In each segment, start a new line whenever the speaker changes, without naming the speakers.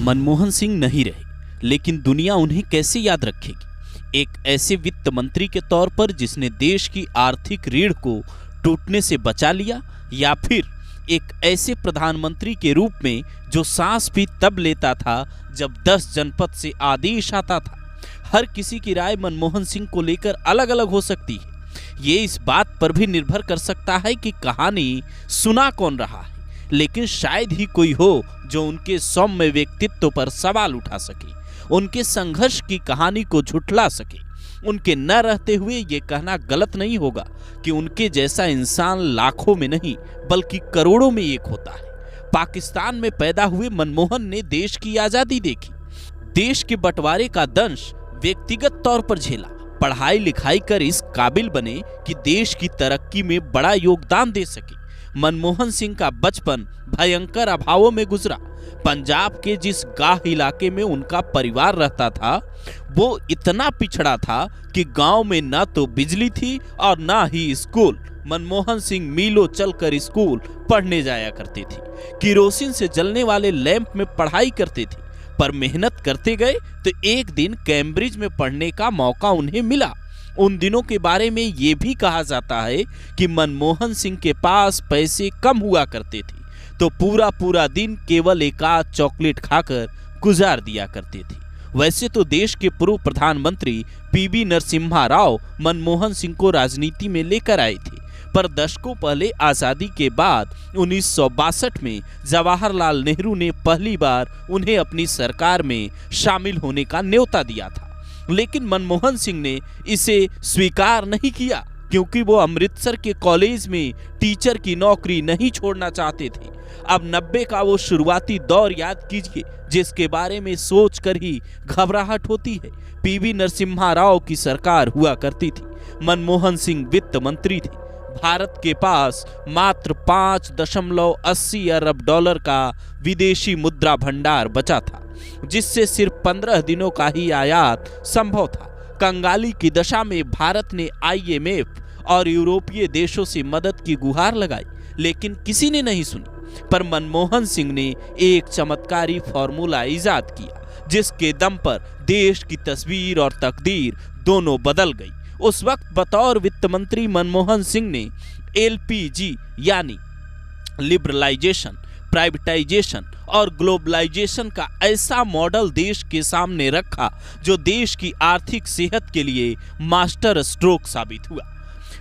मनमोहन सिंह नहीं रहे, लेकिन दुनिया उन्हें कैसे याद रखेगी? एक ऐसे वित्त मंत्री के तौर पर जिसने देश की आर्थिक रीढ़ को टूटने से बचा लिया, या फिर एक ऐसे प्रधानमंत्री के रूप में जो सांस भी तब लेता था जब 10 जनपद से आदेश आता था। हर किसी की राय मनमोहन सिंह को लेकर अलग अलग हो सकती है। ये इस बात पर भी निर्भर कर सकता है कि कहानी सुना कौन रहा है, लेकिन शायद ही कोई हो जो उनके सौम्य व्यक्तित्व पर सवाल उठा सके, उनके संघर्ष की कहानी को झुठला सके। उनके न रहते हुए ये कहना गलत नहीं होगा कि उनके जैसा इंसान लाखों में नहीं बल्कि करोड़ों में एक होता है। पाकिस्तान में पैदा हुए मनमोहन ने देश की आजादी देखी, देश के बंटवारे का दंश व्यक्तिगत तौर पर झेला, पढ़ाई लिखाई कर इस काबिल बने कि देश की तरक्की में बड़ा योगदान दे सके। मनमोहन सिंह का बचपन भयंकर अभावों में गुजरा। पंजाब के जिस गांव इलाके में उनका परिवार रहता था वो इतना पिछड़ा था कि गांव में न तो बिजली थी और न ही स्कूल। मनमोहन सिंह मीलों चलकर स्कूल पढ़ने जाया करते थे, किरोसिन से जलने वाले लैंप में पढ़ाई करते थे, पर मेहनत करते गए तो एक दिन कैम्ब्रिज में पढ़ने का मौका उन्हें मिला। उन दिनों के बारे में ये भी कहा जाता है कि मनमोहन सिंह के पास पैसे कम हुआ करते थे तो पूरा दिन केवल एक आध चॉकलेट खाकर गुजार दिया करते थे। वैसे तो देश के पूर्व प्रधानमंत्री पीवी नरसिम्हा राव मनमोहन सिंह को राजनीति में लेकर आए थे, पर दशकों पहले आजादी के बाद 1962 में जवाहरलाल नेहरू ने पहली बार उन्हें अपनी सरकार में शामिल होने का न्योता दिया था। लेकिन मनमोहन सिंह ने इसे स्वीकार नहीं किया क्योंकि वो अमृतसर के कॉलेज में टीचर की नौकरी नहीं छोड़ना चाहते थे। अब 90 का वो शुरुआती दौर याद कीजिए जिसके बारे में सोचकर ही घबराहट होती है। पीवी नरसिम्हा राव की सरकार हुआ करती थी, मनमोहन सिंह वित्त मंत्री थे। भारत के पास मात्र 5.80 अरब डॉलर का विदेशी मुद्रा भंडार बचा था, जिससे सिर्फ 15 दिनों का ही आयात संभव था। कंगाली की दशा में भारत ने IMF और यूरोपीय देशों से मदद की गुहार लगाई, लेकिन किसी ने नहीं सुनी। पर मनमोहन सिंह ने एक चमत्कारी फॉर्मूला इजाद किया जिसके दम पर देश की तस्वीर और तकदीर दोनों बदल गई। उस वक्त बतौर वित्त मंत्री मनमोहन सिंह ने LPG यानी लिबरलाइजेशन, प्राइवेटाइजेशन और ग्लोबलाइजेशन का ऐसा मॉडल देश के सामने रखा जो देश की आर्थिक सेहत के लिए मास्टर स्ट्रोक साबित हुआ।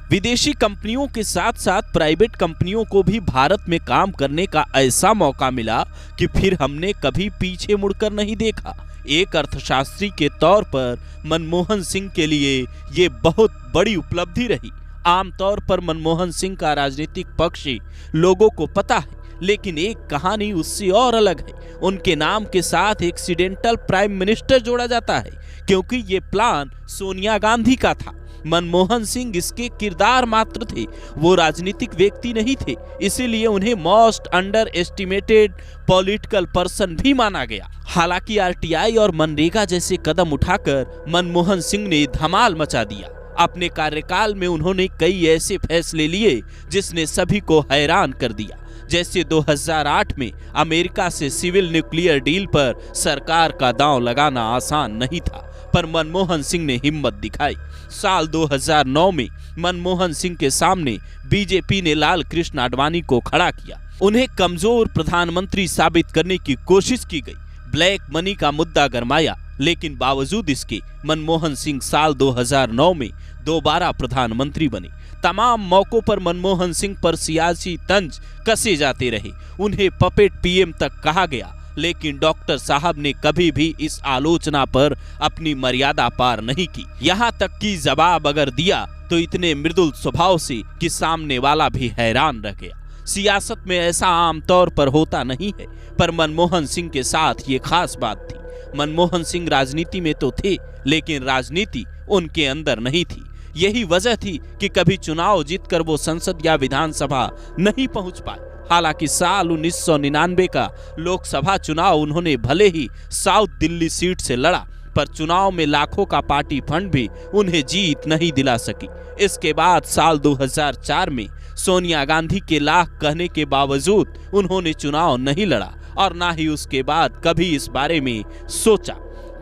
विदेशी कंपनियों के साथ साथ प्राइवेट कंपनियों को भी भारत में काम करने का ऐसा मौका मिला कि फिर हमने कभी पीछे मुड़कर नहीं देखा। एक अर्थशास्त्री के तौर पर मनमोहन सिंह के लिए ये बहुत बड़ी उपलब्धि रही। आमतौर पर मनमोहन सिंह का राजनीतिक पक्ष लोगों को पता है, लेकिन एक कहानी उससे और अलग है। उनके नाम के साथ एक्सीडेंटल प्राइम मिनिस्टर जोड़ा जाता है क्योंकि ये प्लान सोनिया गांधी का था। मनमोहन सिंह इसके किरदार मात्र थे, वो राजनीतिक व्यक्ति नहीं थे, इसीलिए उन्हें most under estimated political person भी माना गया। हालांकि RTI और मनरेगा जैसे कदम उठाकर मनमोहन सिंह ने धमाल मचा दिया। अपने कार्यकाल में उन्होंने कई ऐसे फैसले लिए जिसने सभी को हैरान कर दिया। जैसे 2008 में अमेरिका से सिविल न्यूक्लियर डील पर सरकार का दांव लगाना आसान नहीं था, पर मनमोहन सिंह ने हिम्मत दिखाई। साल 2009 में मनमोहन सिंह के सामने बीजेपी ने लाल कृष्ण आडवाणी को खड़ा किया। उन्हें कमजोर प्रधानमंत्री साबित करने की कोशिश की गई। ब्लैक मनी का मुद्दा गरमाया, लेकिन बावजूद इसके मनमोहन सिंह साल 2009 में दोबारा प्रधानमंत्री बने। तमाम मौकों पर मनमोहन सिंह पर सियासी तंज कसे जाते रहे। उन्हें पपेट PM तक कहा गया, लेकिन डॉक्टर साहब ने कभी भी इस आलोचना पर अपनी मर्यादा पार नहीं की। यहाँ तक कि जवाब अगर दिया तो इतने मृदुल स्वभाव से कि सामने वाला भी हैरान रह गया। सियासत में ऐसा आमतौर पर होता नहीं है, पर मनमोहन सिंह के साथ ये खास बात थी। मनमोहन सिंह राजनीति में तो थे, लेकिन राजनीति उनके अंदर नहीं थी। यही वजह थी कि कभी चुनाव जीतकर वो संसद या विधानसभा नहीं पहुंच पाए। हालांकि साल 1999 का लोकसभा चुनाव उन्होंने भले ही साउथ दिल्ली सीट से लड़ा, पर चुनाव में लाखों का पार्टी फंड भी उन्हें जीत नहीं दिला सकी। इसके बाद साल 2004 में सोनिया गांधी के लाख कहने के बावजूद उन्होंने चुनाव नहीं लड़ा और ना ही उसके बाद कभी इस बारे में सोचा।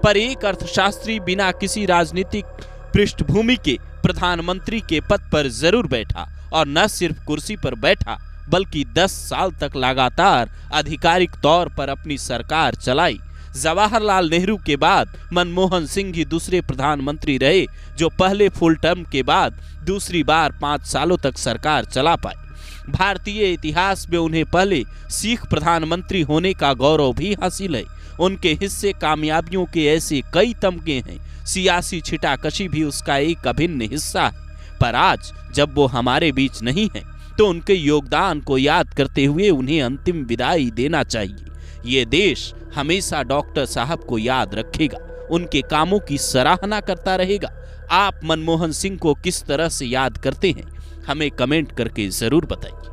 पर एक अर्थशास्त्री बिना किसी राजनीतिक पृष्ठभूमि के प्रधानमंत्री के पद पर जरूर बैठा, और न सिर्फ कुर्सी पर बैठा बल्कि 10 साल तक लगातार आधिकारिक तौर पर अपनी सरकार चलाई। जवाहरलाल नेहरू के बाद मनमोहन सिंह ही दूसरे प्रधानमंत्री रहे जो पहले फुल टर्म के बाद दूसरी बार 5 सालों तक सरकार चला पाए। भारतीय इतिहास में उन्हें पहले सिख प्रधानमंत्री होने का गौरव भी हासिल है। उनके हिस्से कामयाबियों के ऐसे कई तमगे हैं, सियासी छिटाकशी भी उसका एक अभिन्न हिस्सा है। पर आज जब वो हमारे बीच नहीं है तो उनके योगदान को याद करते हुए उन्हें अंतिम विदाई देना चाहिए। ये देश हमेशा डॉक्टर साहब को याद रखेगा, उनके कामों की सराहना करता रहेगा। आप मनमोहन सिंह को किस तरह से याद करते हैं, हमें कमेंट करके जरूर बताइए।